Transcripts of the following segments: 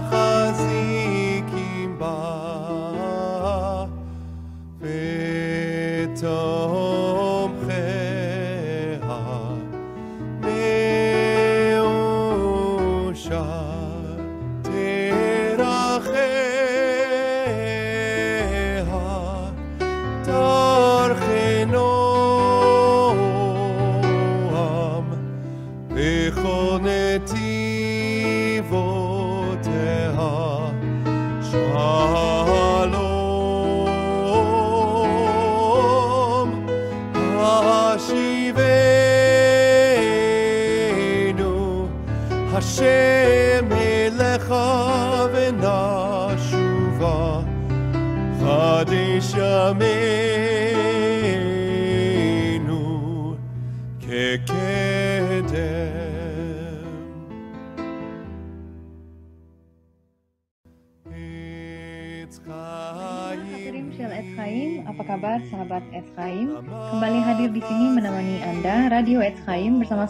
מחזיקים בה ותומכיה מאושר תרחיה תרחנום בכל נתיבותיה שלום השיבנו השם אליך ונשובה חדש ימינו כקדם. Hadirin Shell Etz Chaim, apa kabar sahabat Etz Chaim? Kembali hadir di sini menemani Anda Radio Etz Chaim bersama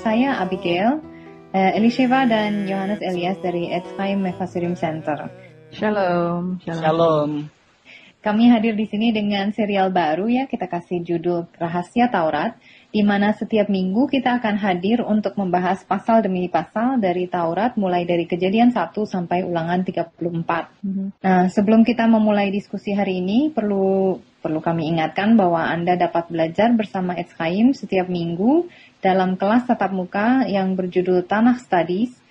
saya Abigail, Elisheva dan Yohanes Elias dari Etz Chaim Mefasirim Center. Shalom. Shalom. Kami hadir di sini dengan serial baru ya, kita kasih judul Rahasia Taurat, di mana setiap minggu kita akan hadir untuk membahas pasal demi pasal dari Taurat mulai dari Kejadian 1 sampai Ulangan 34. Nah, sebelum kita memulai diskusi hari ini, perlu kami ingatkan bahwa Anda dapat belajar bersama Etz Chaim setiap minggu dalam kelas tatap muka yang berjudul Tanakh Studies,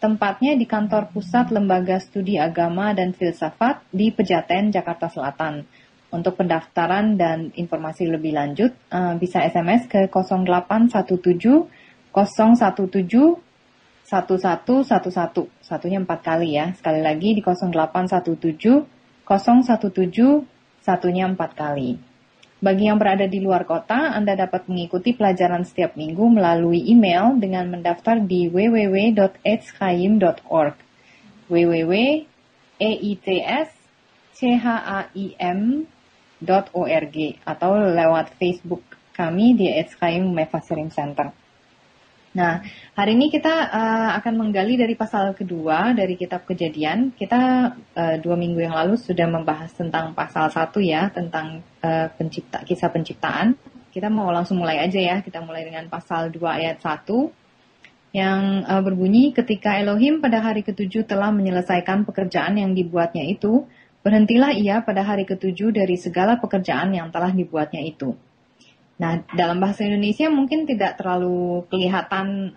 tempatnya di kantor pusat Lembaga Studi Agama dan Filsafat di Pejaten, Jakarta Selatan. Untuk pendaftaran dan informasi lebih lanjut, bisa SMS ke 0817 017 1111. Satunya 4 kali ya. Sekali lagi di 0817 017 satunya 4 kali. Bagi yang berada di luar kota, Anda dapat mengikuti pelajaran setiap minggu melalui email dengan mendaftar di www.etzchaim.org www.etzchaim.org atau lewat Facebook kami di Etz Chaim Mefasirim Center. Nah, hari ini kita akan menggali dari pasal kedua dari kitab Kejadian. Kita 2 minggu yang lalu sudah membahas tentang pasal 1 ya, tentang kisah penciptaan. Kita mau langsung mulai aja ya, kita mulai dengan pasal 2 ayat 1 yang berbunyi, ketika Elohim pada hari ke-7 telah menyelesaikan pekerjaan yang dibuatnya itu, berhentilah ia pada hari ke-7 dari segala pekerjaan yang telah dibuatnya itu. Nah, dalam bahasa Indonesia mungkin tidak terlalu kelihatan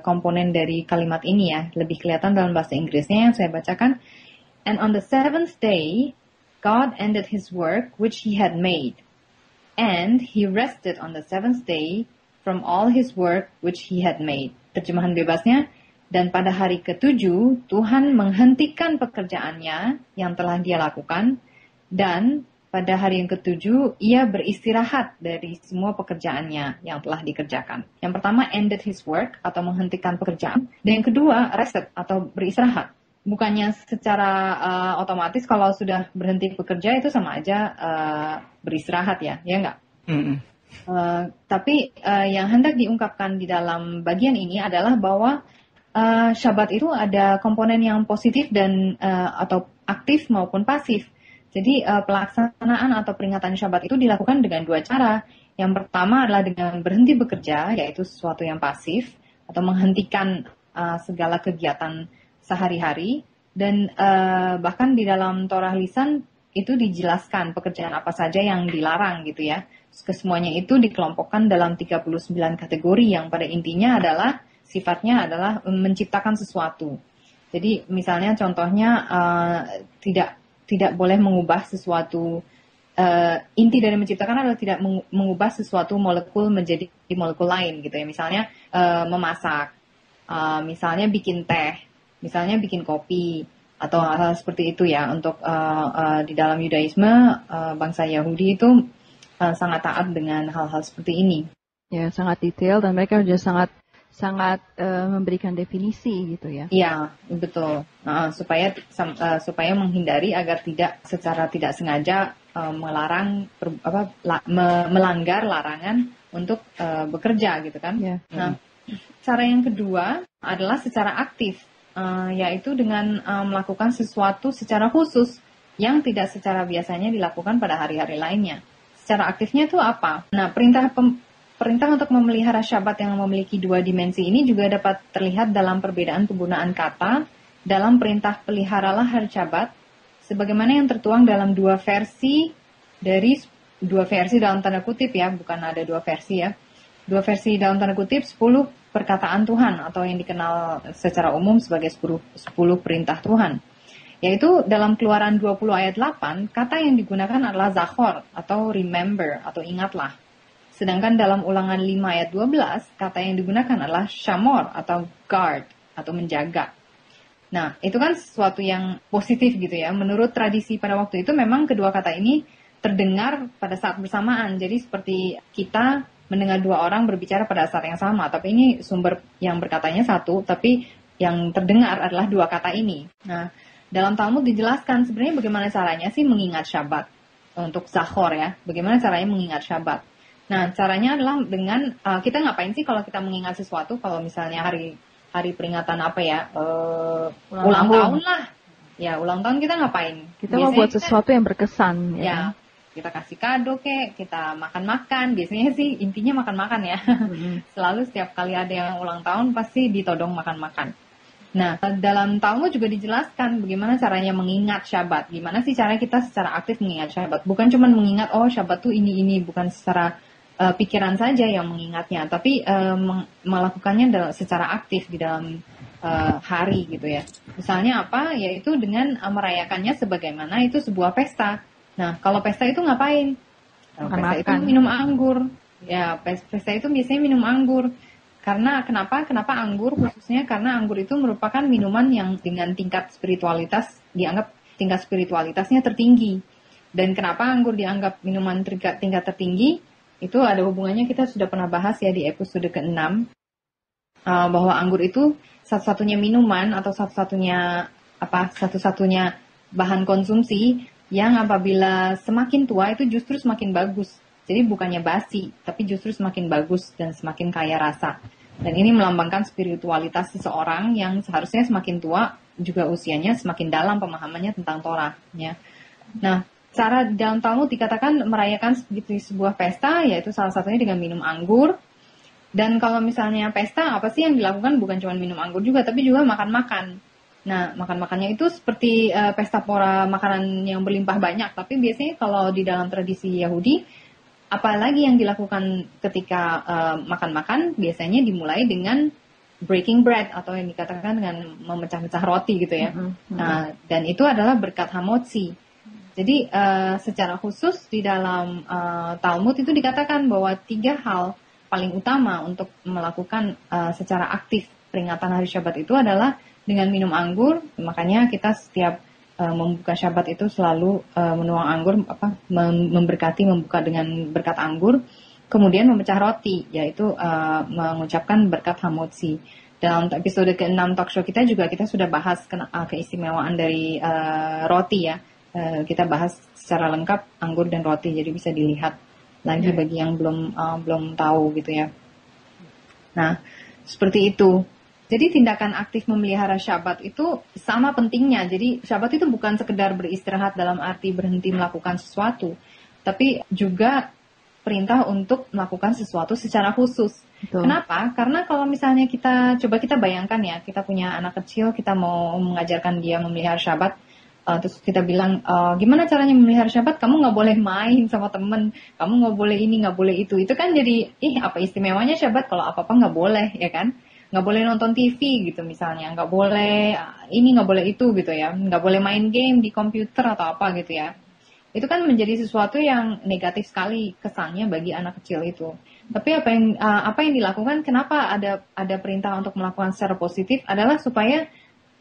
komponen dari kalimat ini ya. Lebih kelihatan dalam bahasa Inggrisnya yang saya bacakan. And on the seventh day, God ended his work which he had made. And he rested on the seventh day from all his work which he had made. Terjemahan bebasnya, dan pada hari ke-7, Tuhan menghentikan pekerjaannya yang telah dia lakukan, dan pada hari yang ke-7, ia beristirahat dari semua pekerjaannya yang telah dikerjakan. Yang pertama, ended his work, atau menghentikan pekerjaan. Dan yang kedua, rested, atau beristirahat. Bukannya secara otomatis kalau sudah berhenti bekerja itu sama aja beristirahat ya enggak? Tapi yang hendak diungkapkan di dalam bagian ini adalah bahwa Syabat itu ada komponen yang positif dan atau aktif maupun pasif. Jadi pelaksanaan atau peringatan Syabat itu dilakukan dengan 2 cara. Yang pertama adalah dengan berhenti bekerja, yaitu sesuatu yang pasif, atau menghentikan segala kegiatan sehari-hari. Dan bahkan di dalam Torah Lisan itu dijelaskan pekerjaan apa saja yang dilarang gitu ya. Kesemuanya itu dikelompokkan dalam 39 kategori yang pada intinya adalah sifatnya adalah menciptakan sesuatu. Jadi misalnya contohnya tidak boleh mengubah sesuatu, inti dari menciptakan adalah tidak mengubah sesuatu molekul menjadi molekul lain gitu ya. Misalnya memasak, misalnya bikin teh, misalnya bikin kopi, atau hal seperti itu ya. Untuk di dalam Yudaisme, bangsa Yahudi itu sangat taat dengan hal-hal seperti ini. Ya, sangat detail dan mereka juga sangat memberikan definisi gitu ya. Iya, betul. Supaya menghindari agar secara tidak sengaja melanggar larangan untuk bekerja gitu kan. Yeah. Nah, cara yang kedua adalah secara aktif. yaitu dengan melakukan sesuatu secara khusus yang tidak secara biasanya dilakukan pada hari-hari lainnya. Secara aktifnya itu apa? Nah, perintah untuk memelihara Syabat yang memiliki dua dimensi ini juga dapat terlihat dalam perbedaan penggunaan kata dalam perintah peliharalah hari Syabat, sebagaimana yang tertuang dalam dua versi dalam tanda kutip ya, bukan ada dua versi ya. Dua versi dalam tanda kutip 10 perkataan Tuhan atau yang dikenal secara umum sebagai 10 perintah Tuhan. Yaitu dalam Keluaran 20 ayat 8, kata yang digunakan adalah zachor atau remember atau ingatlah. Sedangkan dalam Ulangan 5 ayat 12, kata yang digunakan adalah shamor atau guard atau menjaga. Nah, itu kan sesuatu yang positif gitu ya. Menurut tradisi pada waktu itu memang kedua kata ini terdengar pada saat bersamaan. Jadi seperti kita mendengar dua orang berbicara pada saat yang sama. Tapi ini sumber yang berkatanya satu, tapi yang terdengar adalah dua kata ini. Nah, dalam Talmud dijelaskan sebenarnya bagaimana caranya sih mengingat Syabat. Untuk zachor ya, bagaimana caranya mengingat Syabat. Nah, caranya adalah dengan, kita ngapain sih kalau kita mengingat sesuatu, kalau misalnya hari peringatan apa ya, ulang tahun lah. Ya, ulang tahun kita ngapain? Kita mau buat sesuatu yang berkesan. Ya, kita kasih kado kek, kita makan-makan. Biasanya sih intinya makan-makan ya. Selalu setiap kali ada yang ulang tahun pasti ditodong makan-makan. Nah, dalam Talmud juga dijelaskan bagaimana caranya mengingat Syabat. Gimana sih cara kita secara aktif mengingat Syabat. Bukan cuma mengingat, oh Syabat tuh ini. Bukan secara pikiran saja yang mengingatnya. Tapi melakukannya secara aktif di dalam hari gitu ya. Misalnya apa? Yaitu dengan merayakannya sebagaimana itu sebuah pesta. Nah, kalau pesta itu ngapain? Pesta itu minum anggur. Ya, pesta itu biasanya minum anggur. Karena kenapa anggur khususnya? Karena anggur itu merupakan minuman yang dengan tingkat spiritualitas dianggap tingkat spiritualitasnya tertinggi. Dan kenapa anggur dianggap minuman tingkat tertinggi? Itu ada hubungannya, kita sudah pernah bahas ya di episode ke-6 bahwa anggur itu satu-satunya minuman atau satu-satunya bahan konsumsi yang apabila semakin tua itu justru semakin bagus. Jadi bukannya basi, tapi justru semakin bagus dan semakin kaya rasa. Dan ini melambangkan spiritualitas seseorang yang seharusnya semakin tua, juga usianya semakin dalam pemahamannya tentang Torah. Ya. Nah, cara dalam Talmud dikatakan merayakan sebuah pesta, yaitu salah satunya dengan minum anggur. Dan kalau misalnya pesta, apa sih yang dilakukan? Bukan cuma minum anggur juga, tapi juga makan-makan. Nah, makan-makannya itu seperti pesta pora makanan yang berlimpah banyak. Tapi biasanya kalau di dalam tradisi Yahudi, apalagi yang dilakukan ketika makan-makan biasanya dimulai dengan breaking bread atau yang dikatakan dengan memecah-mecah roti gitu ya. Nah, dan itu adalah berkat hamotzi. Jadi secara khusus di dalam Talmud itu dikatakan bahwa 3 hal paling utama untuk melakukan secara aktif peringatan hari Syabat itu adalah dengan minum anggur. Makanya kita setiap membuka Syabat itu selalu menuang anggur, membuka dengan berkat anggur, kemudian memecah roti, yaitu mengucapkan berkat hamotzi. Dalam episode ke-6 talkshow kita juga kita sudah bahas keistimewaan dari roti ya. Kita bahas secara lengkap anggur dan roti, jadi bisa dilihat lagi bagi yang belum tahu gitu ya. Nah, seperti itu. Jadi tindakan aktif memelihara Syabat itu sama pentingnya. Jadi Syabat itu bukan sekedar beristirahat dalam arti berhenti melakukan sesuatu, tapi juga perintah untuk melakukan sesuatu secara khusus. Betul. Kenapa? Karena kalau misalnya kita bayangkan ya, kita punya anak kecil, kita mau mengajarkan dia memelihara Syabat, terus kita bilang, gimana caranya memelihara Syabat? Kamu nggak boleh main sama temen, kamu nggak boleh ini, nggak boleh itu. Itu kan jadi, apa istimewanya Syabat kalau apa-apa nggak boleh, ya kan? Nggak boleh nonton TV gitu misalnya, nggak boleh ini, nggak boleh itu gitu ya, nggak boleh main game di komputer atau apa gitu ya. Itu kan menjadi sesuatu yang negatif sekali kesannya bagi anak kecil itu. Tapi apa yang dilakukan, kenapa ada perintah untuk melakukan secara positif adalah supaya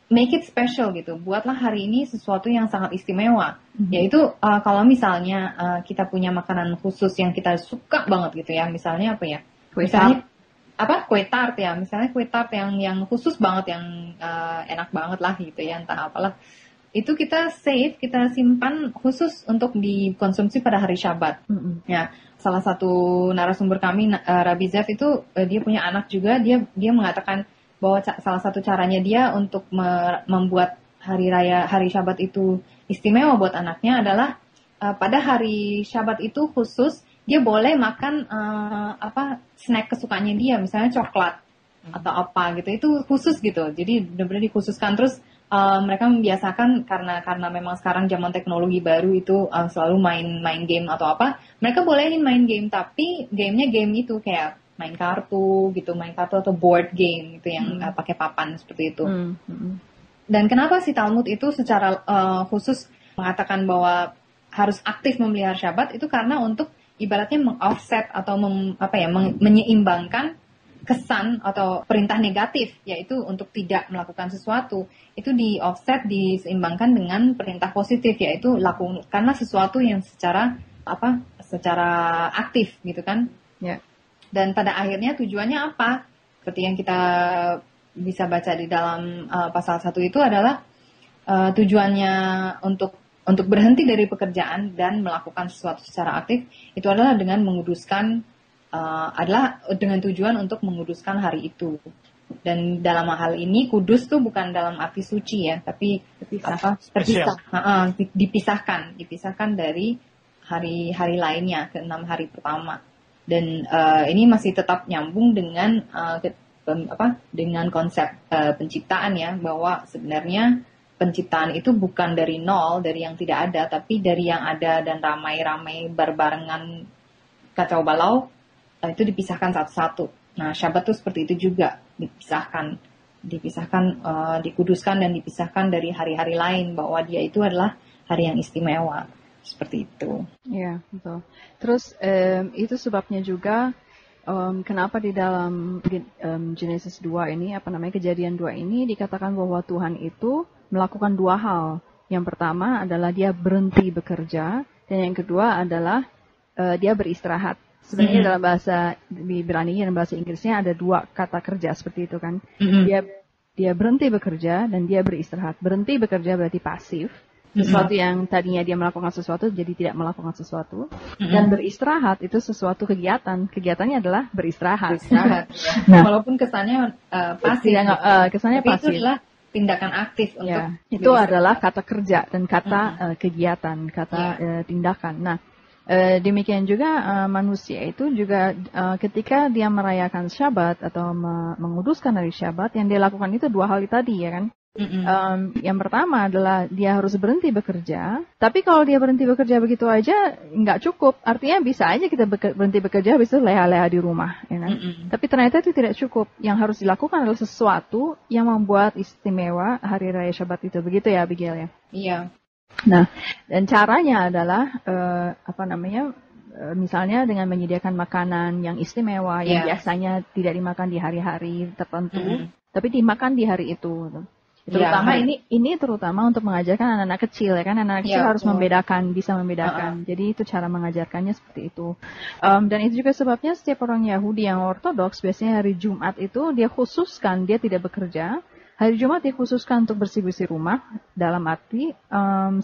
make it special gitu. Buatlah hari ini sesuatu yang sangat istimewa. Yaitu kalau misalnya kita punya makanan khusus yang kita suka banget gitu ya, misalnya apa ya? Misalnya kue tart ya, misalnya kue tart yang khusus banget, yang enak banget lah gitu ya, entah apalah. Itu kita save, kita simpan khusus untuk dikonsumsi pada hari Syabat. Ya, salah satu narasumber kami, Rabbi Zev itu dia punya anak juga, dia mengatakan bahwa salah satu caranya dia untuk membuat hari Syabat itu istimewa buat anaknya adalah pada hari Syabat itu khusus dia boleh makan snack kesukaannya dia, misalnya coklat atau apa gitu, itu khusus gitu. Jadi benar-benar dikhususkan. Terus mereka membiasakan karena memang sekarang zaman teknologi baru itu selalu main game atau apa, mereka bolehin main game, tapi gamenya game itu kayak main kartu atau board game gitu yang pakai papan seperti itu. Dan kenapa si Talmud itu secara khusus mengatakan bahwa harus aktif memelihara Syabat itu karena untuk ibaratnya meng-offset atau menyeimbangkan kesan atau perintah negatif, yaitu untuk tidak melakukan sesuatu, itu di-offset, diseimbangkan dengan perintah positif, yaitu lakukanlah sesuatu yang secara aktif gitu kan. Ya. Dan pada akhirnya tujuannya apa? Seperti yang kita bisa baca di dalam pasal 1 itu adalah tujuannya untuk berhenti dari pekerjaan dan melakukan sesuatu secara aktif, itu adalah dengan menguduskan dengan tujuan untuk menguduskan hari itu. Dan dalam hal ini kudus tuh bukan dalam arti suci ya, tapi dipisahkan dari hari-hari lainnya ke 6 hari pertama. Dan ini masih tetap nyambung dengan dengan konsep penciptaan ya, bahwa sebenarnya penciptaan itu bukan dari nol, dari yang tidak ada, tapi dari yang ada dan ramai-ramai berbarengan kacau balau, itu dipisahkan satu-satu. Nah, Syabat itu seperti itu juga, dipisahkan, dikuduskan dan dipisahkan dari hari-hari lain, bahwa dia itu adalah hari yang istimewa, seperti itu. Iya, betul. Terus itu sebabnya juga kenapa di dalam Genesis 2 ini, Kejadian 2 ini dikatakan bahwa Tuhan itu melakukan 2 hal. Yang pertama adalah dia berhenti bekerja, dan yang kedua adalah dia beristirahat. Sebenarnya dalam bahasa Ibrani dan bahasa Inggrisnya ada 2 kata kerja seperti itu kan. Dia berhenti bekerja dan dia beristirahat. Berhenti bekerja berarti pasif. Sesuatu yang tadinya dia melakukan sesuatu jadi tidak melakukan sesuatu. Dan beristirahat itu sesuatu kegiatan. Kegiatannya adalah beristirahat. Nah, walaupun kesannya pasif. Kesannya tapi pasif. Itu adalah tindakan aktif untuk itu adalah kata kerja dan kata kegiatan, kata tindakan. Nah, demikian juga manusia itu juga ketika dia merayakan Syabat atau menguduskan hari Syabat, yang dia lakukan itu 2 hal tadi ya kan. Yang pertama adalah dia harus berhenti bekerja. Tapi kalau dia berhenti bekerja begitu aja nggak cukup. Artinya bisa aja kita berhenti bekerja habis itu leha-leha di rumah ya kan? Tapi ternyata itu tidak cukup. Yang harus dilakukan adalah sesuatu yang membuat istimewa hari raya Syabat itu. Begitu ya Abigail ya? Iya. Nah, dan caranya adalah misalnya dengan menyediakan makanan yang istimewa yang biasanya tidak dimakan di hari-hari tertentu, tapi dimakan di hari itu. Terutama ini terutama untuk mengajarkan anak-anak kecil ya kan, anak kecil harus bisa membedakan. Jadi itu cara mengajarkannya seperti itu. Dan itu juga sebabnya setiap orang Yahudi yang ortodoks biasanya hari Jumat itu dia khususkan dia tidak bekerja. Hari Jumat dikhususkan untuk bersih-bersih rumah, dalam arti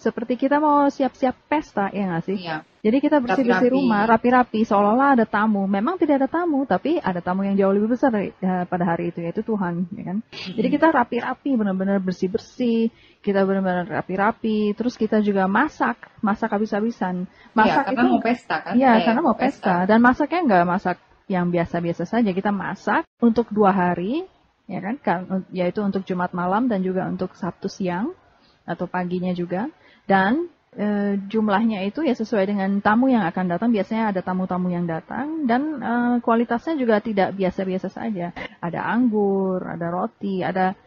seperti kita mau siap-siap pesta, ya nggak sih? Iya. Jadi kita bersih-bersih rumah, rapi-rapi, seolah-olah ada tamu. Memang tidak ada tamu, tapi ada tamu yang jauh lebih besar pada hari itu, yaitu Tuhan, ya kan? Jadi kita rapi-rapi, benar-benar bersih-bersih, kita benar-benar rapi-rapi, terus kita juga masak habis-habisan. Masak karena itu mau pesta kan? Iya, karena mau pesta. Dan masaknya nggak masak yang biasa-biasa saja, kita masak untuk 2 hari, ya kan, yaitu untuk Jumat malam dan juga untuk Sabtu siang atau paginya juga. Dan jumlahnya itu ya sesuai dengan tamu yang akan datang. Biasanya ada tamu-tamu yang datang dan kualitasnya juga tidak biasa-biasa saja. Ada anggur, ada roti, ada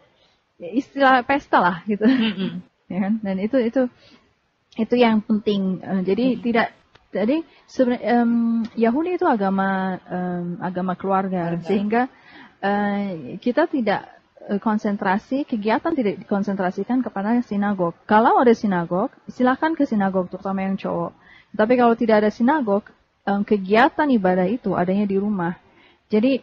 istilah pesta lah gitu. Ya kan? Dan itu yang penting. Jadi sebenarnya Yahudi itu agama keluarga, sehingga kita tidak kegiatan tidak dikonsentrasikan kepada sinagog. Kalau ada sinagog, silakan ke sinagog, terutama yang cowok. Tapi kalau tidak ada sinagog, kegiatan ibadah itu adanya di rumah. Jadi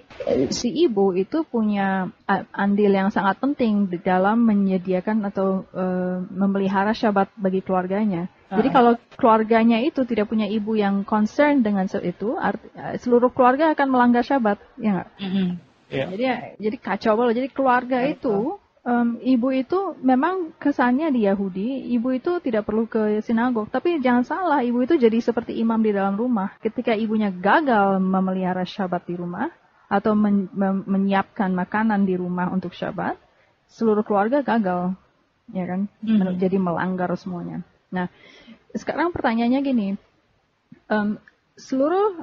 si ibu itu punya andil yang sangat penting di dalam menyediakan atau memelihara Syabat bagi keluarganya. Jadi kalau keluarganya itu tidak punya ibu yang concern dengan itu, seluruh keluarga akan melanggar Syabat, ya nggak? Jadi kacau banget. Jadi keluarga itu, ibu itu memang kesannya di Yahudi, ibu itu tidak perlu ke sinagog. Tapi jangan salah, ibu itu jadi seperti imam di dalam rumah. Ketika ibunya gagal memelihara Syabat di rumah, atau menyiapkan makanan di rumah untuk Syabat, seluruh keluarga gagal, ya kan? Jadi melanggar semuanya. Nah, sekarang pertanyaannya gini, seluruh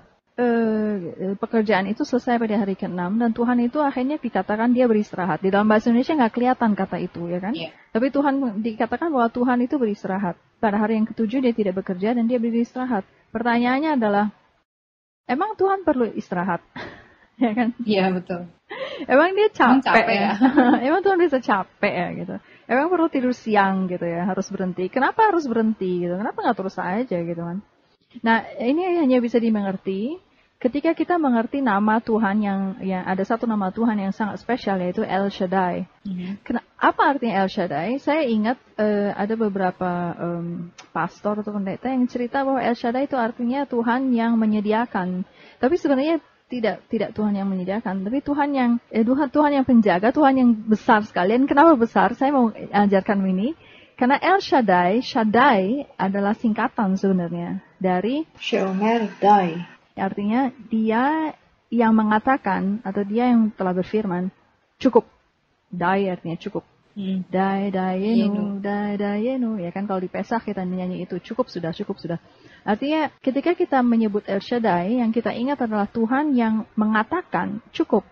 pekerjaan itu selesai pada hari ke-6 dan Tuhan itu akhirnya dikatakan dia beristirahat. Di dalam bahasa Indonesia nggak kelihatan kata itu, ya kan? Yeah. Tapi Tuhan dikatakan bahwa Tuhan itu beristirahat. Pada hari yang ke-7 dia tidak bekerja dan dia beristirahat. Pertanyaannya adalah, emang Tuhan perlu istirahat? Ya kan? Iya, betul. Emang dia capek ya? Emang Tuhan bisa capek ya gitu? Emang perlu tidur siang gitu ya? Harus berhenti. Kenapa harus berhenti gitu? Kenapa nggak terus aja gitu kan? Nah, ini hanya bisa dimengerti ketika kita mengerti nama Tuhan yang ada satu nama Tuhan yang sangat spesial, yaitu El Shaddai. Apa artinya El Shaddai? Saya ingat ada beberapa pastor atau pendeta yang cerita bahwa El Shaddai itu artinya Tuhan yang menyediakan. Tapi sebenarnya tidak Tuhan yang menyediakan, tapi Tuhan yang penjaga, Tuhan yang besar sekali. Dan kenapa besar? Saya mau ajarkan ini. Karena El Shaddai, Shaddai adalah singkatan sebenarnya dari Shomer Dai. Artinya dia yang mengatakan atau dia yang telah berfirman cukup. Dai artinya cukup. Dai dayenu, dai dayenu. Ya kan kalau di Pesach kita nyanyi itu cukup sudah. Artinya ketika kita menyebut El Shaddai, yang kita ingat adalah Tuhan yang mengatakan cukup.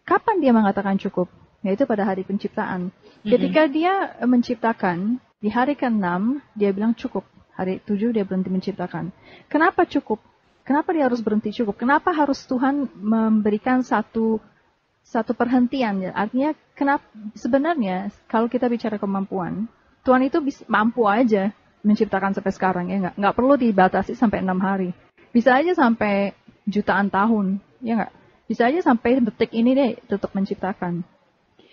Kapan dia mengatakan cukup? Yaitu pada hari penciptaan. Ketika dia menciptakan, di hari ke-6 dia bilang cukup. Hari 7 dia berhenti menciptakan. Kenapa cukup? Kenapa dia harus berhenti cukup? Kenapa harus Tuhan memberikan satu perhentian? Artinya sebenarnya kalau kita bicara kemampuan, Tuhan itu mampu aja menciptakan sampai sekarang, ya nggak perlu dibatasi sampai 6 hari. Bisa aja sampai jutaan tahun, ya nggak? Bisa aja sampai detik ini deh tetap menciptakan.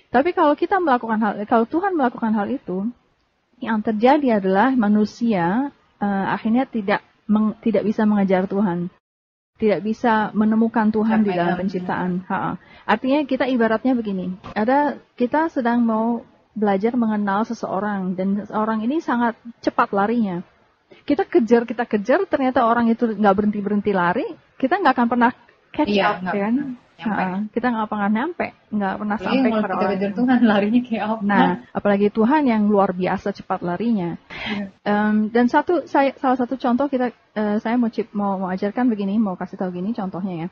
Tapi kalau Tuhan melakukan hal itu, yang terjadi adalah manusia akhirnya tidak bisa mengejar Tuhan, tidak bisa menemukan Tuhan di dalam penciptaan. Artinya kita ibaratnya begini, kita sedang mau belajar mengenal seseorang dan seseorang ini sangat cepat larinya. Kita kejar, ternyata orang itu nggak berhenti lari, kita nggak akan pernah catch up, kan? Kita nggak pernah nggak pernah sampai kepada orang. Kejar Tuhan larinya kayak apa? Nah, apalagi Tuhan yang luar biasa cepat larinya. Dan salah satu contoh saya mau ajarkan begini, mau kasih tahu gini contohnya ya.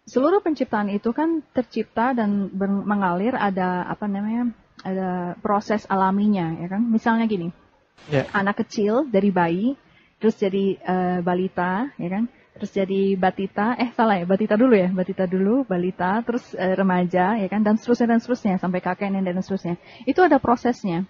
Seluruh penciptaan itu kan tercipta dan mengalir ada proses alaminya, ya kan? Misalnya gini, anak kecil dari bayi, terus jadi balita, ya kan? Terus jadi batita, batita dulu, balita, terus remaja, ya kan? Dan seterusnya, sampai kakek, nenek, dan seterusnya. Itu ada prosesnya.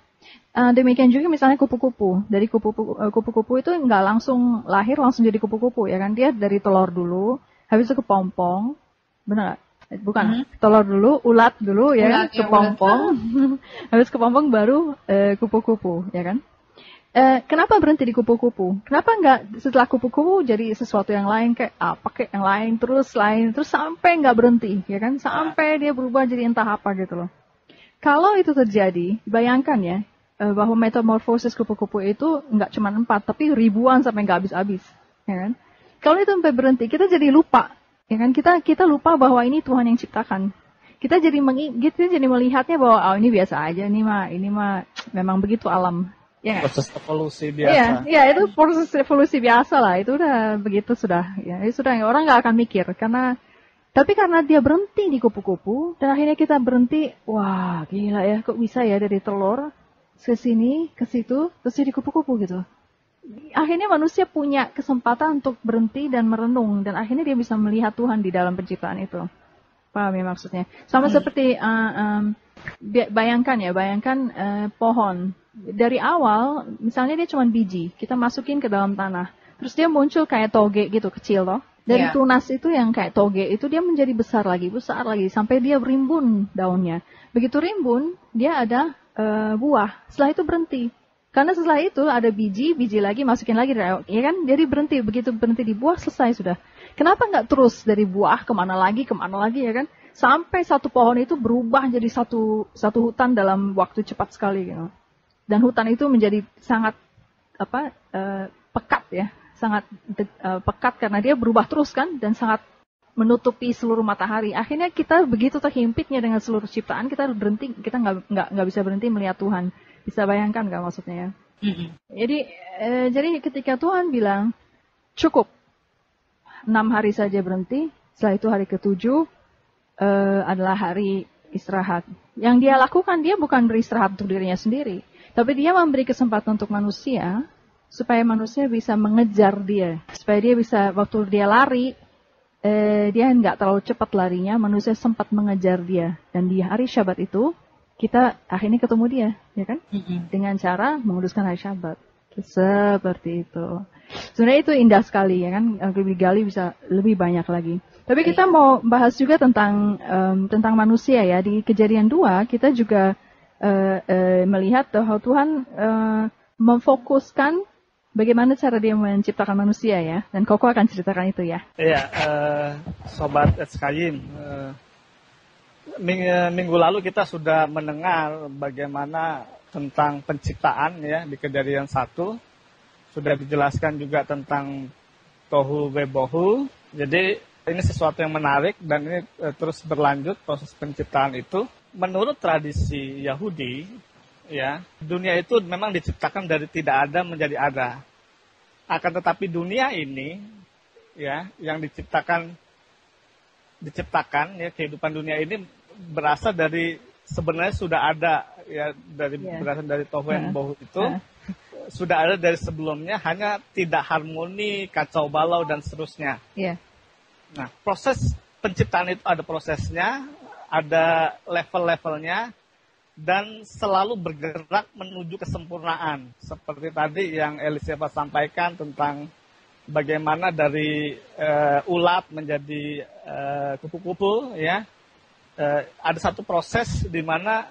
Demikian juga misalnya kupu-kupu. Dari kupu-kupu itu nggak langsung lahir, langsung jadi kupu-kupu, ya kan? Dia dari telur dulu, habis itu kepompong, benar nggak? Bukan, telur dulu, ulat dulu, ya, kepompong. Habis kepompong baru kupu-kupu, ya kan? Kenapa berhenti di kupu-kupu? Kenapa nggak setelah kupu-kupu jadi sesuatu yang lain, kayak yang lain, terus sampai nggak berhenti, ya kan? Sampai dia berubah jadi entah apa gitu loh. Kalau itu terjadi, bayangkan ya, bahwa metamorfosis kupu-kupu itu nggak cuma 4, tapi ribuan sampai nggak habis-habis, ya kan? Kalau itu sampai berhenti, kita jadi lupa. Ya kan, kita lupa bahwa ini Tuhan yang ciptakan. Kita jadi melihatnya bahwa ini biasa aja, ini mah memang begitu alam. Ya, proses evolusi biasa. Iya, itu proses evolusi biasa lah. Itu udah begitu sudah. Ya, itu sudah orang nggak akan mikir tapi karena dia berhenti di kupu-kupu dan akhirnya kita berhenti, wah gila ya, kok bisa ya dari telur ke sini, ke situ, terus jadi kupu-kupu gitu. Akhirnya manusia punya kesempatan untuk berhenti dan merenung, dan akhirnya dia bisa melihat Tuhan di dalam penciptaan itu. Paham ya maksudnya? Sama seperti bayangkan pohon. Dari awal, misalnya dia cuma biji, kita masukin ke dalam tanah, terus dia muncul kayak toge gitu kecil loh. Dari tunas itu yang kayak toge itu dia menjadi besar lagi sampai dia berimbun daunnya. Begitu rimbun, dia ada buah. Setelah itu berhenti. Karena setelah itu ada biji lagi, masukin lagi, ya kan? Jadi begitu berhenti di buah, selesai sudah. Kenapa nggak terus dari buah kemana lagi, ya kan? Sampai satu pohon itu berubah jadi satu hutan dalam waktu cepat sekali gitu. Dan hutan itu menjadi sangat pekat ya, sangat pekat karena dia berubah terus kan, dan sangat menutupi seluruh matahari. Akhirnya kita begitu terhimpitnya dengan seluruh ciptaan, kita berhenti, kita nggak bisa berhenti melihat Tuhan. Bisa bayangkan nggak maksudnya ya? Jadi ketika Tuhan bilang cukup 6 hari saja berhenti, setelah itu hari ke-7 adalah hari istirahat. Yang dia lakukan, dia bukan beristirahat untuk dirinya sendiri, tapi dia memberi kesempatan untuk manusia supaya manusia bisa mengejar dia, supaya dia bisa, waktu dia lari, dia nggak terlalu cepat larinya, manusia sempat mengejar dia. Dan di hari Syabat itu kita akhirnya ketemu dia, ya kan? Dengan cara menguduskan hari Syabat. Seperti itu. Sebenarnya itu indah sekali, ya kan? Lebih gali bisa lebih banyak lagi. Tapi kita mau bahas juga tentang manusia ya. Di Kejadian 2 kita juga melihat bahwa Tuhan memfokuskan bagaimana cara dia menciptakan manusia ya. Dan Koko akan ceritakan itu ya. Iya, Sobat SKYIM. Minggu lalu kita sudah mendengar bagaimana tentang penciptaan ya di Kejadian 1. Sudah dijelaskan juga tentang Tohu Webohu. Jadi ini sesuatu yang menarik dan ini terus berlanjut proses penciptaan itu. Menurut tradisi Yahudi, ya, dunia itu memang diciptakan dari tidak ada menjadi ada. Akan tetapi dunia ini, ya, yang diciptakan ya, kehidupan dunia ini berasal dari sebenarnya sudah ada ya, berasal dari Tohu Webohu itu. Sudah ada dari sebelumnya, hanya tidak harmoni, kacau balau dan seterusnya. Nah, proses penciptaan itu ada prosesnya, ada level-levelnya, dan selalu bergerak menuju kesempurnaan. Seperti tadi yang Elizabeth sampaikan tentang bagaimana dari ulat menjadi kupu-kupu, ya. Ada satu proses di mana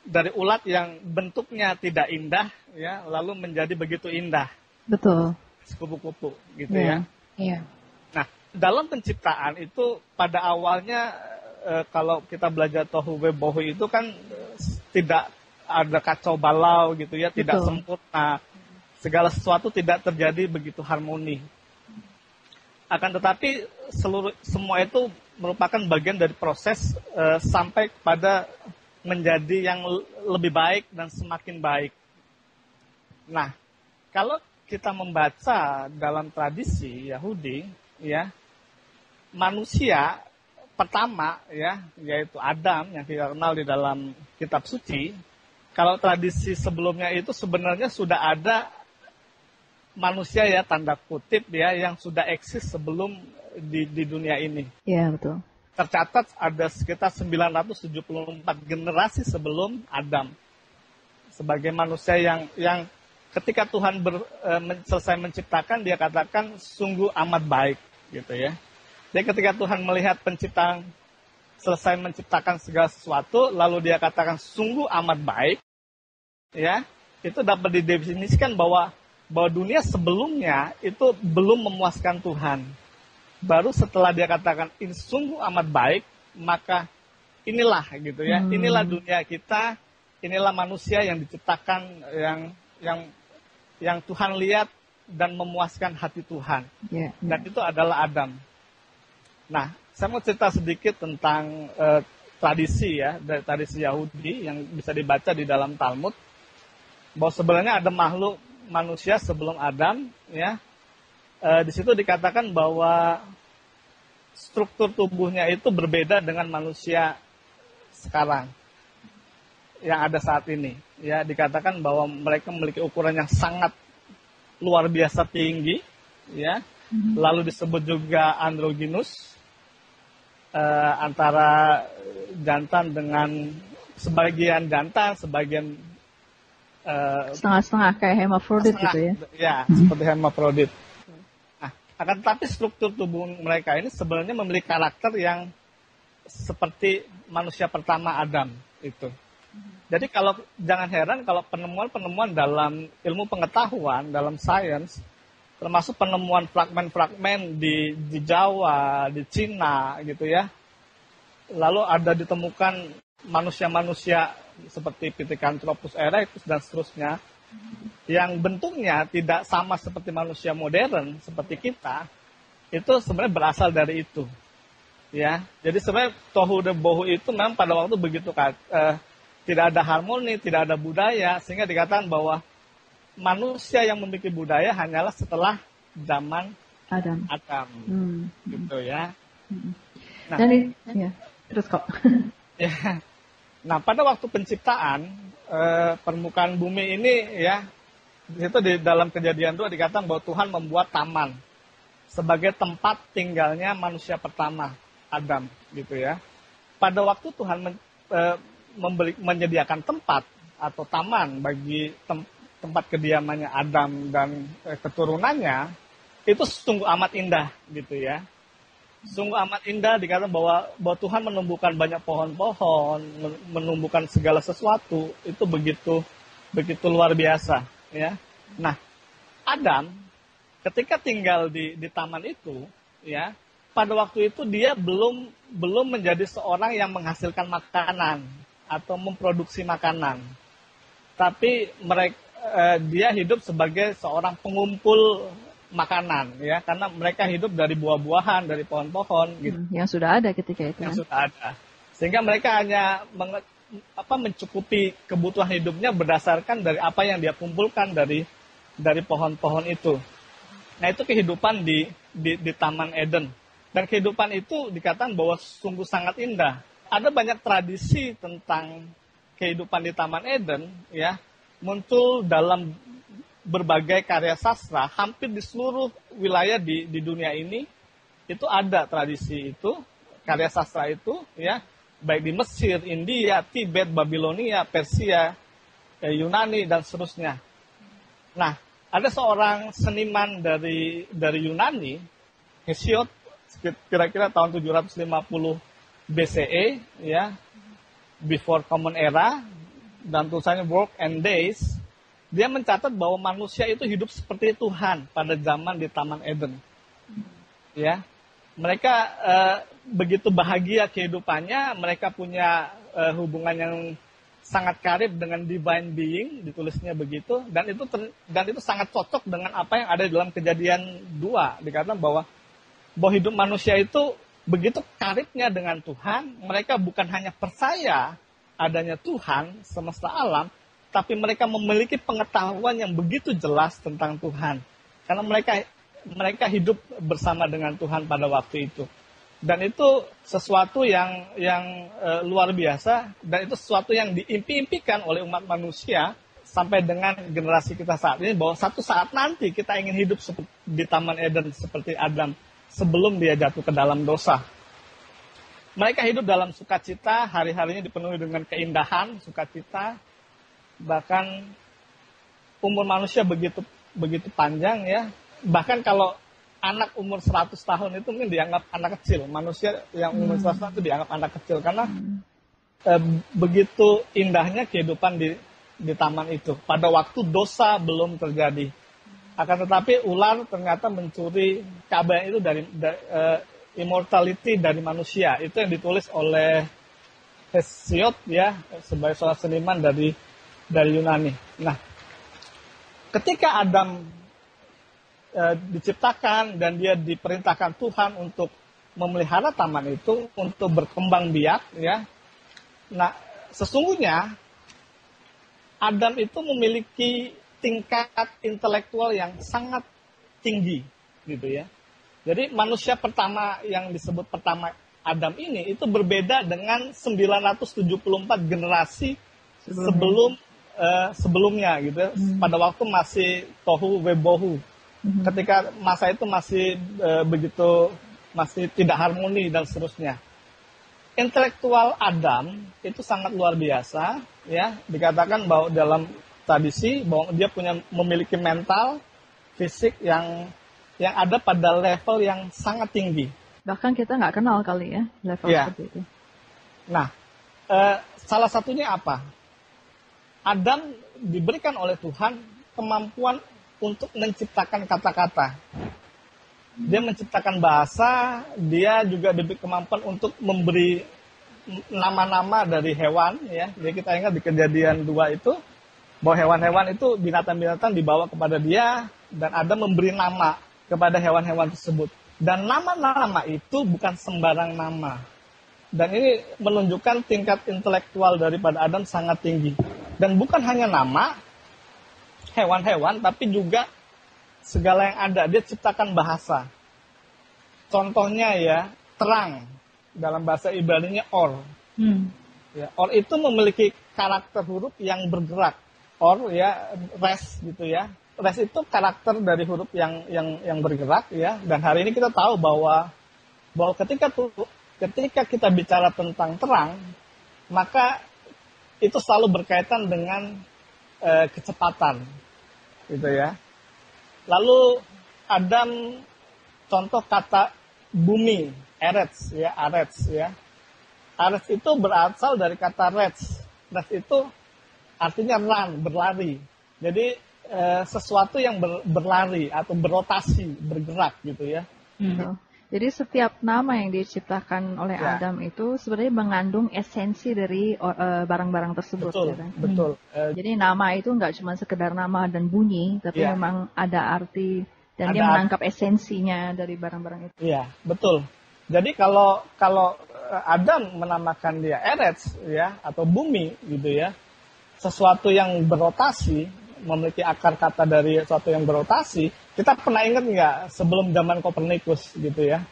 dari ulat yang bentuknya tidak indah, ya, lalu menjadi begitu indah. Betul. Kupu-kupu, gitu ya. Iya. Nah, dalam penciptaan itu pada awalnya kalau kita belajar Tohu Webohu itu kan tidak ada kacau balau gitu ya, tidak sempurna. Segala sesuatu tidak terjadi begitu harmoni. Akan tetapi semua itu merupakan bagian dari proses sampai kepada menjadi yang lebih baik dan semakin baik. Nah, kalau kita membaca dalam tradisi Yahudi, ya, manusia pertama, ya, yaitu Adam yang kita kenal di dalam kitab suci. Kalau tradisi sebelumnya itu sebenarnya sudah ada manusia ya, tanda kutip ya, yang sudah eksis sebelum di dunia ini. Iya, betul. Tercatat ada sekitar 974 generasi sebelum Adam sebagai manusia yang ketika Tuhan selesai menciptakan, dia katakan sungguh amat baik gitu ya. Jadi ketika Tuhan melihat penciptaan, selesai menciptakan segala sesuatu, lalu dia katakan sungguh amat baik, ya, itu dapat didefinisikan bahwa dunia sebelumnya itu belum memuaskan Tuhan. Baru setelah dia katakan ini sungguh amat baik, maka inilah gitu ya, inilah dunia kita, inilah manusia yang diciptakan yang Tuhan lihat dan memuaskan hati Tuhan. Dan itu adalah Adam. Nah, saya mau cerita sedikit tentang tradisi ya, dari tradisi Yahudi yang bisa dibaca di dalam Talmud, bahwa sebenarnya ada makhluk manusia sebelum Adam, ya. Di situ dikatakan bahwa struktur tubuhnya itu berbeda dengan manusia sekarang yang ada saat ini. Ya, dikatakan bahwa mereka memiliki ukuran yang sangat luar biasa tinggi, ya. Lalu disebut juga androgynous, antara jantan dengan sebagian jantan, sebagian setengah-setengah kayak hermafrodit gitu ya. Ya, seperti hermafrodit. Nah, akan tetapi struktur tubuh mereka ini sebenarnya memiliki karakter yang seperti manusia pertama Adam itu. Jadi jangan heran kalau penemuan-penemuan dalam ilmu pengetahuan, dalam sains, termasuk penemuan fragmen-fragmen di Jawa, di Cina gitu ya, lalu ada ditemukan manusia-manusia seperti Pithecanthropus erectus dan seterusnya, yang bentuknya tidak sama seperti manusia modern seperti kita, itu sebenarnya berasal dari itu. Ya, jadi sebenarnya tohu dan bohu itu memang pada waktu begitu tidak ada harmoni, tidak ada budaya, sehingga dikatakan bahwa manusia yang memiliki budaya hanyalah setelah zaman Adam. Gitu ya. Nah, ya, terus kok. Ya. Nah, pada waktu penciptaan permukaan bumi ini ya, itu di dalam Kejadian 2 dikatakan bahwa Tuhan membuat taman sebagai tempat tinggalnya manusia pertama, Adam, gitu ya. Pada waktu Tuhan menyediakan tempat atau taman bagi tempat kediamannya Adam dan keturunannya, itu sungguh amat indah, gitu ya. Sungguh amat indah, dikatakan bahwa Tuhan menumbuhkan banyak pohon-pohon, menumbuhkan segala sesuatu, itu begitu luar biasa, ya. Nah, Adam ketika tinggal di taman itu, ya, pada waktu itu dia belum menjadi seorang yang menghasilkan makanan atau memproduksi makanan, tapi dia hidup sebagai seorang pengumpul makanan, ya, karena mereka hidup dari buah-buahan, dari pohon-pohon, gitu. Yang sudah ada ketika itu. Yang sudah ada, sehingga mereka hanya mencukupi kebutuhan hidupnya berdasarkan dari apa yang dia kumpulkan dari pohon-pohon itu. Nah, itu kehidupan di Taman Eden. Dan kehidupan itu dikatakan bahwa sungguh sangat indah. Ada banyak tradisi tentang kehidupan di Taman Eden, ya, muncul dalam berbagai karya sastra, hampir di seluruh wilayah di dunia ini, itu ada tradisi itu, karya sastra itu, ya, baik di Mesir, India, Tibet, Babilonia, Persia, Yunani, dan seterusnya. Nah, ada seorang seniman dari Yunani, Hesiod, kira-kira tahun 750 BCE, ya, before Common Era, dan tulisannya Work and Days. Dia mencatat bahwa manusia itu hidup seperti Tuhan pada zaman di Taman Eden. Ya, mereka begitu bahagia kehidupannya, mereka punya hubungan yang sangat karib dengan divine being, ditulisnya begitu, dan itu sangat cocok dengan apa yang ada di dalam Kejadian 2. Dikatakan bahwa hidup manusia itu begitu karibnya dengan Tuhan. Mereka bukan hanya percaya adanya Tuhan semesta alam, tapi mereka memiliki pengetahuan yang begitu jelas tentang Tuhan. Karena mereka hidup bersama dengan Tuhan pada waktu itu. Dan itu sesuatu yang luar biasa, dan itu sesuatu yang diimpi-impikan oleh umat manusia sampai dengan generasi kita saat ini, bahwa satu saat nanti kita ingin hidup di Taman Eden seperti Adam sebelum dia jatuh ke dalam dosa. Mereka hidup dalam sukacita, hari-harinya dipenuhi dengan keindahan, sukacita. Bahkan umur manusia begitu panjang, ya. Bahkan kalau anak umur 100 tahun itu mungkin dianggap anak kecil. Manusia yang umur 100 tahun itu dianggap anak kecil. Karena begitu indahnya kehidupan di taman itu. Pada waktu dosa belum terjadi. Akan tetapi ular ternyata mencuri keabadian itu dari immortality dari manusia. Itu yang ditulis oleh Hesiod, ya, sebagai seorang seniman dari Yunani. Nah, ketika Adam diciptakan dan dia diperintahkan Tuhan untuk memelihara taman itu, untuk berkembang biak, ya. Nah, sesungguhnya Adam itu memiliki tingkat intelektual yang sangat tinggi, gitu ya. Jadi manusia pertama yang disebut pertama Adam ini itu berbeda dengan 974 generasi sebelumnya, gitu. Pada waktu masih tohu webohu. Ketika masa itu masih masih tidak harmoni dan seterusnya. Intelektual Adam itu sangat luar biasa, ya. Dikatakan bahwa dalam tradisi bahwa dia memiliki mental, fisik yang ada pada level yang sangat tinggi. Bahkan kita nggak kenal kali ya level seperti itu. Nah, salah satunya apa? Adam diberikan oleh Tuhan kemampuan untuk menciptakan kata-kata. Dia menciptakan bahasa, dia juga diberi kemampuan untuk memberi nama-nama dari hewan, ya. Jadi kita ingat di Kejadian 2 itu bahwa hewan-hewan itu, binatang-binatang dibawa kepada dia, dan Adam memberi nama kepada hewan-hewan tersebut. Dan nama-nama itu bukan sembarang nama. Dan ini menunjukkan tingkat intelektual daripada Adam sangat tinggi. Dan bukan hanya nama hewan-hewan, tapi juga segala yang ada. Dia ciptakan bahasa. Contohnya ya, terang. Dalam bahasa Ibrani-nya or. Ya, or itu memiliki karakter huruf yang bergerak. Or ya, res gitu ya. Res itu karakter dari huruf yang bergerak ya. Dan hari ini kita tahu bahwa ketika kita bicara tentang terang, maka itu selalu berkaitan dengan kecepatan, gitu ya. Lalu Adam, contoh kata bumi, Eretz ya, Arets ya. Arets itu berasal dari kata rets. Rets itu artinya run, berlari. Jadi sesuatu yang berlari atau berotasi, bergerak gitu ya. Jadi setiap nama yang diciptakan oleh Adam itu sebenarnya mengandung esensi dari barang-barang tersebut. Betul, ya kan? betul. Jadi nama itu nggak cuma sekedar nama dan bunyi, tapi memang ada arti dan dia menangkap esensinya dari barang-barang itu. Iya, betul. Jadi kalau Adam menamakan dia Eretz ya, atau bumi gitu ya, sesuatu yang berotasi, memiliki akar kata dari sesuatu yang berotasi. Kita pernah ingat nggak sebelum zaman Kopernikus gitu ya,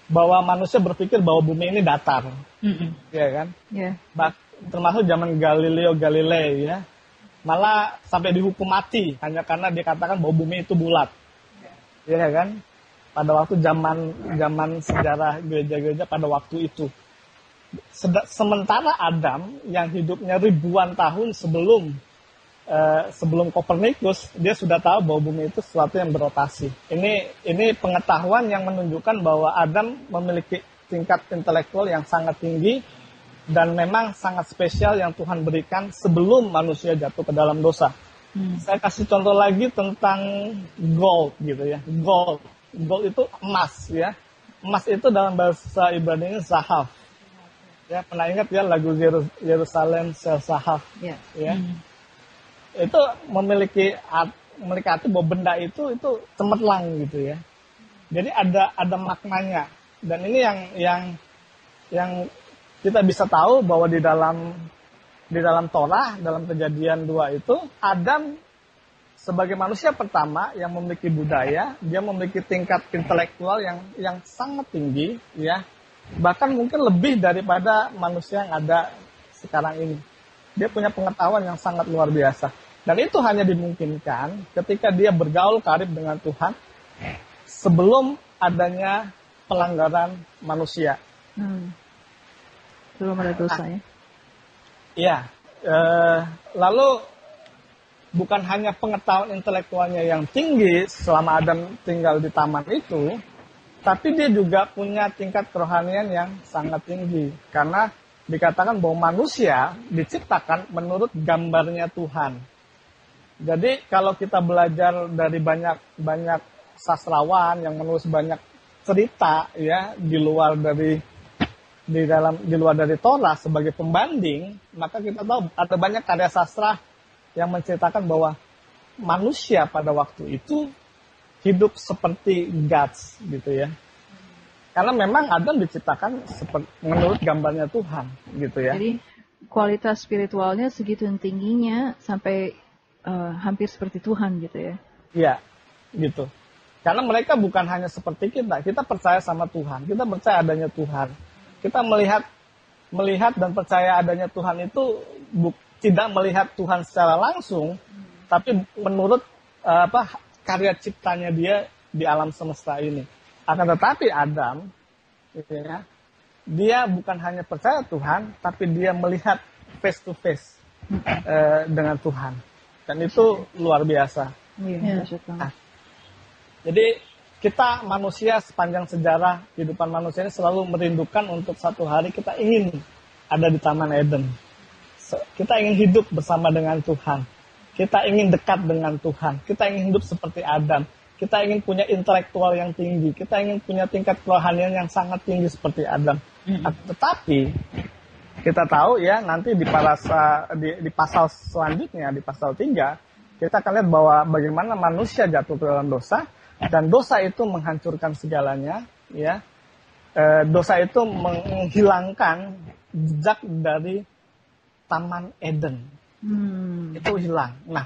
bahwa manusia berpikir bahwa bumi ini datar, ya kan? Termasuk zaman Galileo Galilei ya, malah sampai dihukum mati hanya karena dia katakan bahwa bumi itu bulat, ya kan? Pada waktu zaman sejarah gereja-gereja pada waktu itu. Sementara Adam yang hidupnya ribuan tahun sebelum Kopernikus, dia sudah tahu bahwa bumi itu sesuatu yang berotasi. Ini pengetahuan yang menunjukkan bahwa Adam memiliki tingkat intelektual yang sangat tinggi dan memang sangat spesial yang Tuhan berikan sebelum manusia jatuh ke dalam dosa. Saya kasih contoh lagi tentang gold gitu ya. Gold itu emas ya. Emas itu dalam bahasa Ibrani zahaf. Ya, pernah ingat ya lagu Yerusalem Zahaf ya. Itu memiliki arti bahwa benda itu cemerlang gitu ya. Jadi ada maknanya. Dan ini yang kita bisa tahu bahwa di dalam Torah, dalam Kejadian 2 itu Adam sebagai manusia pertama yang memiliki budaya, dia memiliki tingkat intelektual yang sangat tinggi ya. Bahkan mungkin lebih daripada manusia yang ada sekarang ini. Dia punya pengetahuan yang sangat luar biasa. Dan itu hanya dimungkinkan ketika dia bergaul karib dengan Tuhan sebelum adanya pelanggaran manusia. Belum ada dosa ya? Iya. Lalu bukan hanya pengetahuan intelektualnya yang tinggi selama Adam tinggal di taman itu, tapi dia juga punya tingkat kerohanian yang sangat tinggi. Karena dikatakan bahwa manusia diciptakan menurut gambarnya Tuhan. Jadi kalau kita belajar dari banyak sastrawan yang menulis banyak cerita ya di luar dari Torah sebagai pembanding, maka kita tahu ada banyak karya sastra yang menceritakan bahwa manusia pada waktu itu hidup seperti gods gitu ya. Karena memang Adam diciptakan menurut gambarnya Tuhan gitu ya. Jadi kualitas spiritualnya segitu tingginya sampai hampir seperti Tuhan gitu ya. Iya, gitu. Karena mereka bukan hanya seperti kita percaya sama Tuhan, kita percaya adanya Tuhan. Kita melihat dan percaya adanya Tuhan itu tidak melihat Tuhan secara langsung, tapi menurut karya ciptanya dia di alam semesta ini. Akan tetapi Adam, gitu ya, dia bukan hanya percaya Tuhan, tapi dia melihat face to face dengan Tuhan. Dan itu luar biasa. Nah, jadi kita manusia sepanjang sejarah kehidupan manusia ini selalu merindukan untuk satu hari kita ingin ada di Taman Eden. Kita ingin hidup bersama dengan Tuhan. Kita ingin dekat dengan Tuhan. Kita ingin hidup seperti Adam. Kita ingin punya intelektual yang tinggi. Kita ingin punya tingkat kerohanian yang sangat tinggi seperti Adam. Tetapi kita tahu ya nanti di pasal selanjutnya, di pasal 3, kita akan lihat bahwa bagaimana manusia jatuh ke dalam dosa, dan dosa itu menghancurkan segalanya, ya. Dosa itu menghilangkan jejak dari Taman Eden. Itu hilang. Nah,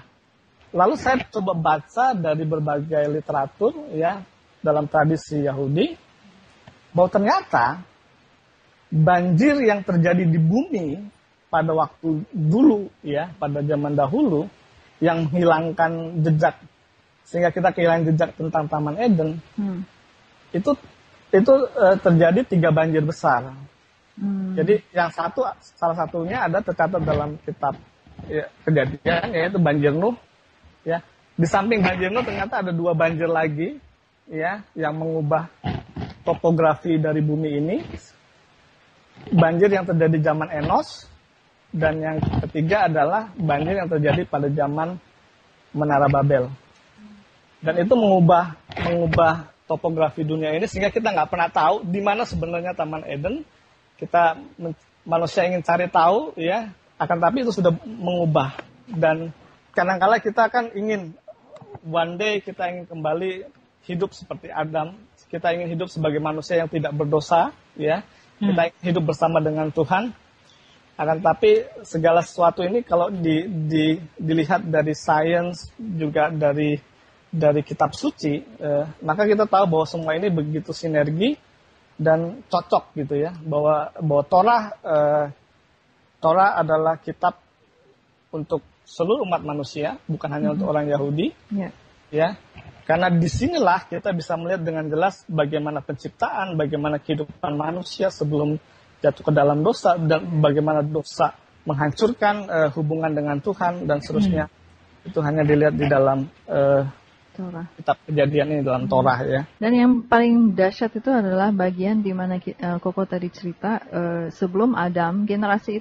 lalu saya coba baca dari berbagai literatur ya dalam tradisi Yahudi bahwa ternyata banjir yang terjadi di bumi pada waktu dulu ya, pada zaman dahulu yang menghilangkan jejak sehingga kita kehilangan jejak tentang Taman Eden. Itu terjadi 3 banjir besar. Jadi yang salah satunya ada tercatat dalam kitab ya, Kejadian, yaitu banjir Nuh. Ya, di samping banjir Nuh ternyata ada 2 banjir lagi, ya, yang mengubah topografi dari bumi ini. Banjir yang terjadi zaman Enos, dan yang ketiga adalah banjir yang terjadi pada zaman Menara Babel. Dan itu mengubah topografi dunia ini sehingga kita nggak pernah tahu di mana sebenarnya Taman Eden. Manusia ingin cari tahu, ya, akan tapi itu sudah mengubah. Dan kadang-kala kita kan ingin one day kita ingin kembali hidup seperti Adam. Kita ingin hidup sebagai manusia yang tidak berdosa, ya. Kita ingin hidup bersama dengan Tuhan. Akan tapi segala sesuatu ini kalau dilihat dari sains juga dari kitab suci, maka kita tahu bahwa semua ini begitu sinergi dan cocok gitu ya, bahwa Torah adalah kitab untuk seluruh umat manusia, bukan hanya untuk orang Yahudi, ya. Karena disinilah kita bisa melihat dengan jelas bagaimana penciptaan, bagaimana kehidupan manusia sebelum jatuh ke dalam dosa, dan bagaimana dosa menghancurkan hubungan dengan Tuhan dan seterusnya. Itu hanya dilihat di dalam Torah. Kitab Kejadian ini dalam Torah ya. Dan yang paling dahsyat itu adalah bagian di mana Koko tadi cerita sebelum Adam, generasi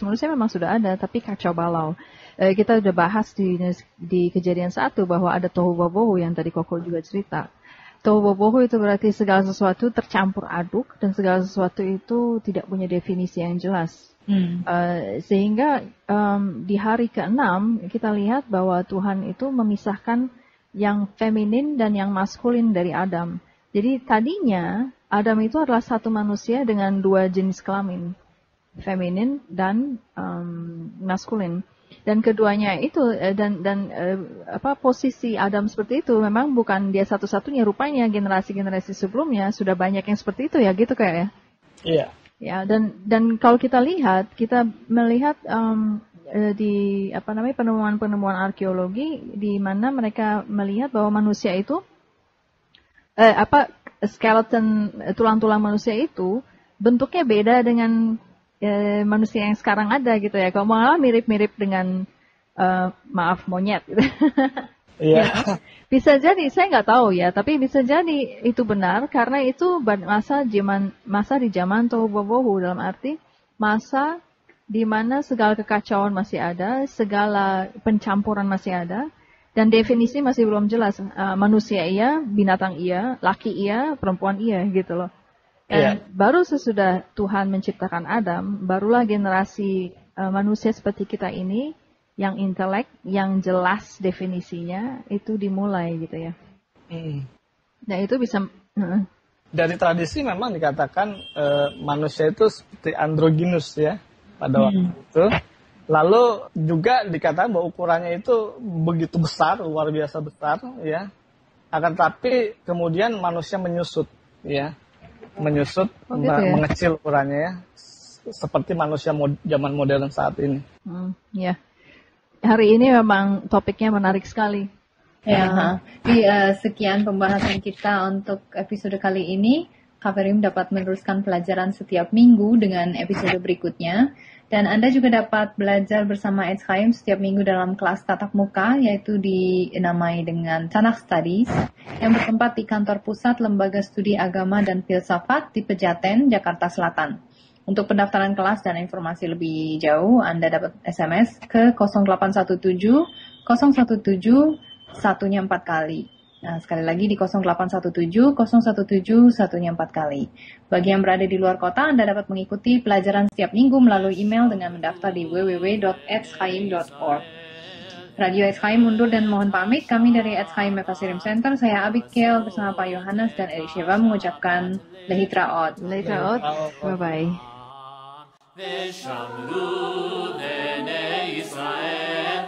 manusia memang sudah ada, tapi kacau balau. Kita sudah bahas di Kejadian 1 bahwa ada tohu bobohu yang tadi Koko juga cerita. Tohu bobohu itu berarti segala sesuatu tercampur aduk dan segala sesuatu itu tidak punya definisi yang jelas. Sehingga di hari ke-6 kita lihat bahwa Tuhan itu memisahkan yang feminin dan yang maskulin dari Adam. Jadi tadinya Adam itu adalah satu manusia dengan 2 jenis kelamin, feminin dan maskulin. Dan keduanya itu posisi Adam seperti itu memang bukan dia satu-satunya, rupanya generasi-generasi sebelumnya sudah banyak yang seperti itu ya, gitu kayak ya. Iya. Ya, dan kalau kita melihat di penemuan arkeologi di mana mereka melihat bahwa manusia itu skeleton tulang-tulang manusia itu bentuknya beda dengan manusia yang sekarang ada gitu ya. Kalau malah mirip-mirip dengan monyet gitu. Iya. Ya, bisa jadi, saya nggak tahu ya, tapi bisa jadi itu benar karena itu masa di zaman tohu bobohu, dalam arti masa di mana segala kekacauan masih ada, segala pencampuran masih ada, dan definisi masih belum jelas. Manusia iya, binatang iya, laki iya, perempuan iya, gitu loh. Dan baru sesudah Tuhan menciptakan Adam, barulah generasi manusia seperti kita ini, yang intelek, yang jelas definisinya, itu dimulai gitu ya. Nah itu bisa... Dari tradisi memang dikatakan manusia itu seperti androgynous ya. Pada waktu itu, lalu juga dikatakan bahwa ukurannya itu begitu besar, luar biasa besar, ya. Akan tapi kemudian manusia menyusut, ya, mengecil ukurannya, ya, seperti manusia zaman modern saat ini. Ya, hari ini memang topiknya menarik sekali. Ya, di sekian pembahasan kita untuk episode kali ini. KVRIM dapat meneruskan pelajaran setiap minggu dengan episode berikutnya. Dan Anda juga dapat belajar bersama Etz Chaim setiap minggu dalam kelas tatap muka, yaitu dinamai dengan Tanakh Studies, yang bertempat di kantor pusat Lembaga Studi Agama dan Filsafat di Pejaten, Jakarta Selatan. Untuk pendaftaran kelas dan informasi lebih jauh, Anda dapat SMS ke 0817 017 1-nya 4 kali. Nah, sekali lagi di 0817 017 1-nya 4 kali. Bagi yang berada di luar kota, Anda dapat mengikuti pelajaran setiap minggu melalui email dengan mendaftar di www.etschaim.org. Radio Etschaim mundur dan mohon pamit. Kami dari Etschaim Mepasirim Center, saya Abigail bersama Pak Yohanes dan Elisheva mengucapkan Lehitraot. Lehitraot. Bye-bye. ושמרו בני ישראל